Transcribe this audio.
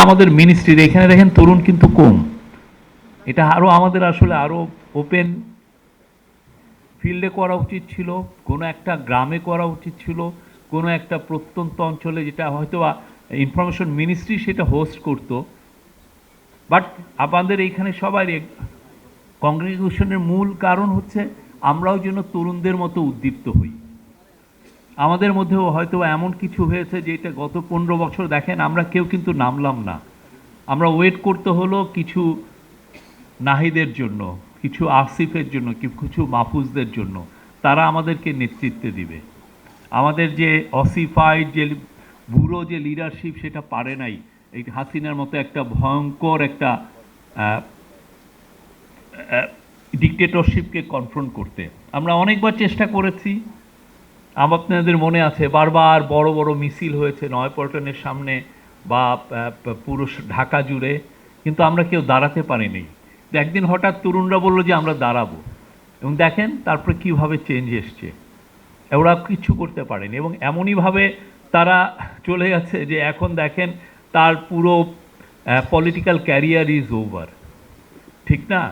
আমাদের মিনিস্ট্রির এখানে দেখেন তরুণ কিন্তু কম। এটা আরও আমাদের আসলে আরও ওপেন ফিল্ডে করা উচিত ছিল, কোনো একটা গ্রামে করা উচিত ছিল, কোনো একটা প্রত্যন্ত অঞ্চলে, যেটা হয়তো ইনফরমেশন মিনিস্ট্রি সেটা হোস্ট করতো। বাট আমাদের এইখানে সবাই কংগ্রেগেশনের মূল কারণ হচ্ছে আমরাও যেন তরুণদের মতো উদ্দীপ্ত হই। আমাদের মধ্যেও হয়তো এমন কিছু হয়েছে যেটা গত 15 বছর দেখেন আমরা কেউ কিন্তু নামলাম না। আমরা ওয়েট করতে হলো কিছু নাহিদের জন্য, কিছু আসিফের জন্য, কিছু মাহফুজদের জন্য, তারা আমাদেরকে নেতৃত্বে দিবে। আমাদের যে অসিফাইড যে বুড়ো যে লিডারশিপ সেটা পারে নাই এই হাসিনার মতো একটা ভয়ঙ্কর একটা ডিকটেটরশিপকে কনফ্রন্ট করতে। আমরা অনেকবার চেষ্টা করেছি, আপনাদের মনে আছে বারবার বড় বড় মিছিল হয়েছে নয়াপল্টনের সামনে বা পুরো ঢাকা জুড়ে, কিন্তু আমরা কেউ দাঁড়াতে পারিনি। একদিন হঠাৎ তরুণরা বললো যে আমরা দাঁড়াবো, এবং দেখেন তারপরে কীভাবে চেঞ্জ এসছে। ওরা কিচ্ছু করতে পারেনি এবং এমনইভাবে তারা চলে যাচ্ছে যে এখন দেখেন তার পুরো পলিটিক্যাল ক্যারিয়ার ইজ ওভার, ঠিক না?